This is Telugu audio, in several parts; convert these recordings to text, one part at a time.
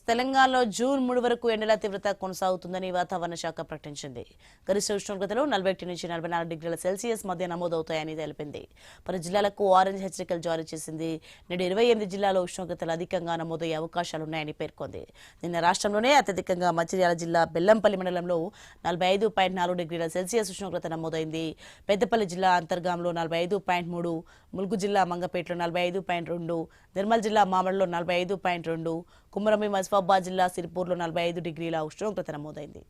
తెలంగాణలో జూన్ 3 వరకు ఎండల తీవ్రత కొనసాగుతుందని వాతావరణ శాఖ ప్రకటించింది. గరిష్ట ఉష్ణోగ్రతలు 41 నుంచి 44 డిగ్రీల సెల్సియస్ మధ్య నమోదవుతాయని తెలిపింది. పలు జిల్లాలకు ఆరెంజ్ హెచ్చరికలు జారీ చేసింది. నేడు 28 జిల్లాల్లో ఉష్ణోగ్రతలు అధికంగా నమోదయ్యే అవకాశాలున్నాయని పేర్కొంది. నిన్న రాష్ట్రంలోనే అత్యధికంగా మంచిర్యాల జిల్లా బెల్లంపల్లి మండలంలో 45.4 డిగ్రీల సెల్సియస్ ఉష్ణోగ్రత నమోదైంది. పెద్దపల్లి జిల్లా అంతర్గాంలో 45.3, ములుగు జిల్లా మంగపేటలో 45.2, నిర్మల్ జిల్లా మామడలో 45.2, కుమ్మరమి మస్ఫాబాద్ జిల్లా సిరిపూర్లో 45 డిగ్రీల ఉష్ణోగ్రత నమోదైంది.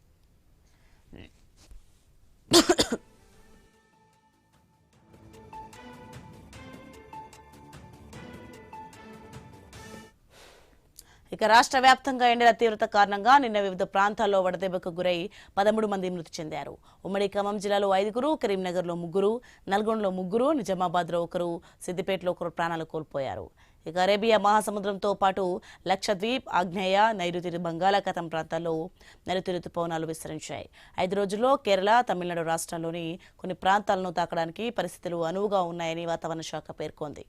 ఇక రాష్ట్ర వ్యాప్తంగా ఎండల తీవ్రత కారణంగా నిన్న వివిధ ప్రాంతాల్లో వడదెబ్బకు గురై 13 మంది మృతి చెందారు. ఉమ్మడి ఖమ్మం జిల్లాలో 5, కరీంనగర్లో 3, నల్గొండలో 3, నిజామాబాద్లో 1, సిద్దిపేటలో 1 ప్రాణాలు కోల్పోయారు. ఇక అరేబియా మహాసముద్రంతో పాటు లక్షద్వీప్, ఆగ్నేయ, నైరుతి బంగాళాఖాతం ప్రాంతాల్లో నైరుతి రుతుపవనాలు విస్తరించాయి. 5 రోజుల్లో కేరళ, తమిళనాడు రాష్ట్రాల్లోని కొన్ని ప్రాంతాలను తాకడానికి పరిస్థితులు అనువుగా ఉన్నాయని వాతావరణ శాఖ పేర్కొంది.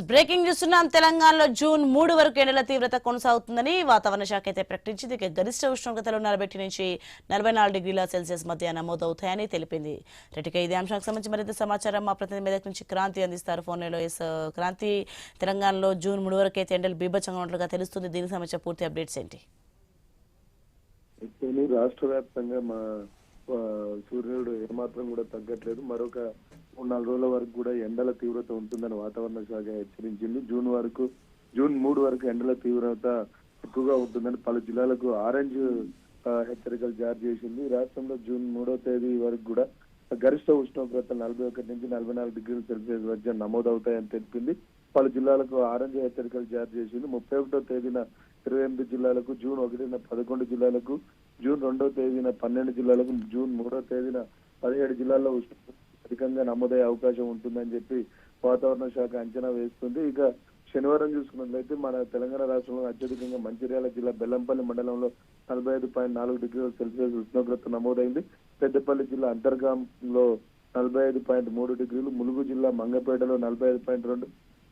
బ్రేకింగ్ చూస్తున్నాం. తెలంగాణలో జూన్ 3 వరకు ఎండల తీవ్రత కొనసాగుతుందని వాతావరణ శాఖ అయితే ప్రకటించింది. గరిష్ట ఉష్ణోగ్రతలు 41 నుంచి 44 డిగ్రీల సెల్సియస్ మధ్య నమోదవుతాయని తెలిపింది. రెడ్డిగా ఇదే అంశానికి సంబంధించి మరింత సమాచారం మా ప్రతినిధి మెదక్ నుంచి క్రాంతి అందిస్తారు ఫోన్లో. క్రాంతి, తెలంగాణలో జూన్ 3 వరకు అయితే ఎండలు బీభత్సంగా ఉన్నట్లుగా తెలుస్తుంది. దీనికి సంబంధించిన పూర్తి అప్డేట్స్ ఏంటి? రాష్ట్ర వ్యాప్తంగా మా సూర్యుడు ఏమాత్రం కూడా తగ్గట్లేదు. మరొక 3-4 రోజుల వరకు కూడా ఎండల తీవ్రత ఉంటుందని వాతావరణ శాఖ హెచ్చరించింది. జూన్ 3 వరకు ఎండల తీవ్రత ఎక్కువగా ఉంటుందని పలు జిల్లాలకు ఆరెంజ్ హెచ్చరికలు జారీ చేసింది. రాష్ట్రంలో జూన్ 3వ తేదీ వరకు కూడా గరిష్ట ఉష్ణోగ్రత 41 నుంచి 44 డిగ్రీల సెల్సియస్ మధ్య నమోదవుతాయని తెలిపింది. పలు జిల్లాలకు ఆరెంజ్ హెచ్చరికలు జారీ చేసింది. 31వ తేదీన 28 జిల్లాలకు, జూన్ 1న 11 జిల్లాలకు, జూన్ 2వ తేదీన 12 జిల్లాలకు, జూన్ 3వ తేదీన 17 జిల్లాల్లో ఉష్ణోగ్రత అధికంగా నమోదయ్యే అవకాశం ఉంటుందని చెప్పి వాతావరణ శాఖ అంచనా వేస్తుంది. ఇక శనివారం చూసుకున్నట్లయితే మన తెలంగాణ రాష్ట్రంలో అత్యధికంగా మంచిర్యాల జిల్లా బెల్లంపల్లి మండలంలో 45.4 డిగ్రీల సెల్సియస్ ఉష్ణోగ్రత నమోదైంది. పెద్దపల్లి జిల్లా అంతర్గాంలో 45.3 డిగ్రీలు, ములుగు జిల్లా మంగపేటలో 45.2,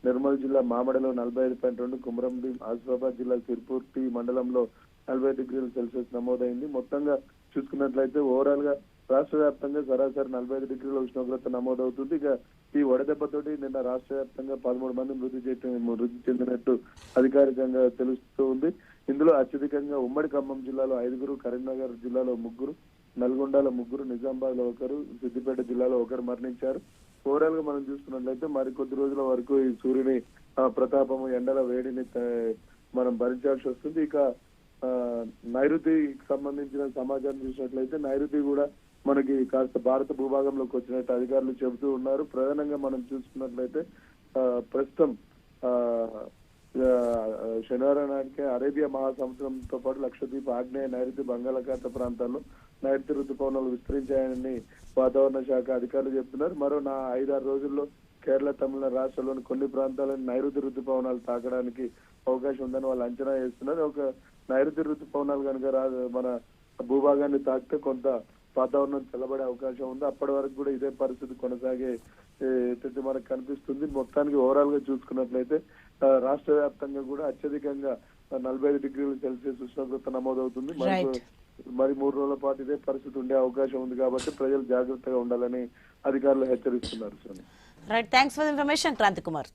నిర్మల్ జిల్లా మామడలో 45.2, కుమరంభీం ఆసిఫాబాద్ జిల్లా సిర్పూర్తి మండలంలో 40 డిగ్రీల సెల్సియస్ నమోదైంది. మొత్తంగా చూసుకున్నట్లయితే ఓవరాల్ గా రాష్ట్ర వ్యాప్తంగా సరాసరి 45 డిగ్రీల ఉష్ణోగ్రత నమోదవుతుంది. ఇక ఈ వడదెబ్బతోటి నిన్న రాష్ట్ర వ్యాప్తంగా 13 మంది మృతి చెందినట్టు అధికారికంగా తెలుస్తూ ఉంది. ఇందులో అత్యధికంగా ఉమ్మడి ఖమ్మం జిల్లాలో 5, కరీంనగర్ జిల్లాలో 3, నల్గొండలో 3, నిజామాబాద్ లో 1, సిద్దిపేట జిల్లాలో 1 మరణించారు. ఓవరాల్ గా మనం చూసుకున్నట్లయితే మరికొద్ది రోజుల వరకు ఈ సూర్యుని ప్రతాపము, ఎండల వేడిని మనం భరించాల్సి వస్తుంది. ఇక నైరుతికి సంబంధించిన సమాచారం చూసినట్లయితే నైరుతి కూడా మనకి కాస్త భారత భూభాగంలోకి వచ్చినట్టు అధికారులు చెబుతూ ఉన్నారు. ప్రధానంగా మనం చూసుకున్నట్లయితే ప్రస్తుతం శనివారం నాటికే అరేబియా మహాసముద్రంతో పాటు లక్షద్వీప్, ఆగ్నేయ, నైరుతి బంగాళాఖాత ప్రాంతాల్లో నైరుతి ఋతుపవనాలు విస్తరించాయని వాతావరణ శాఖ అధికారులు చెప్తున్నారు. మరో 5-6 రోజుల్లో కేరళ, తమిళనాడు రాష్ట్రాల్లోని కొన్ని ప్రాంతాలను నైరుతి ఋతుపవనాలు తాకడానికి అవకాశం ఉందని వాళ్ళు అంచనా వేస్తున్నారు. ఒక నైరుతి ఋతుపవనాలు కనుక మన భూభాగాన్ని తాకితే కొంత వాతావరణం చల్లబడే అవకాశం ఉంది. అప్పటి వరకు కూడా ఇదే పరిస్థితి కొనసాగే మనకు కనిపిస్తుంది. మొత్తానికి ఓవరాల్ గా చూసుకున్నట్లయితే రాష్ట్ర వ్యాప్తంగా కూడా అత్యధికంగా 45 డిగ్రీల సెల్సియస్ ఉష్ణోగ్రత నమోదవుతుంది. మరి 3 రోజుల పాటు ఇదే పరిస్థితి ఉండే అవకాశం ఉంది కాబట్టి ప్రజలు జాగ్రత్తగా ఉండాలని అధికారులు హెచ్చరిస్తున్నారు. Right, thanks for information Kranthi Kumar.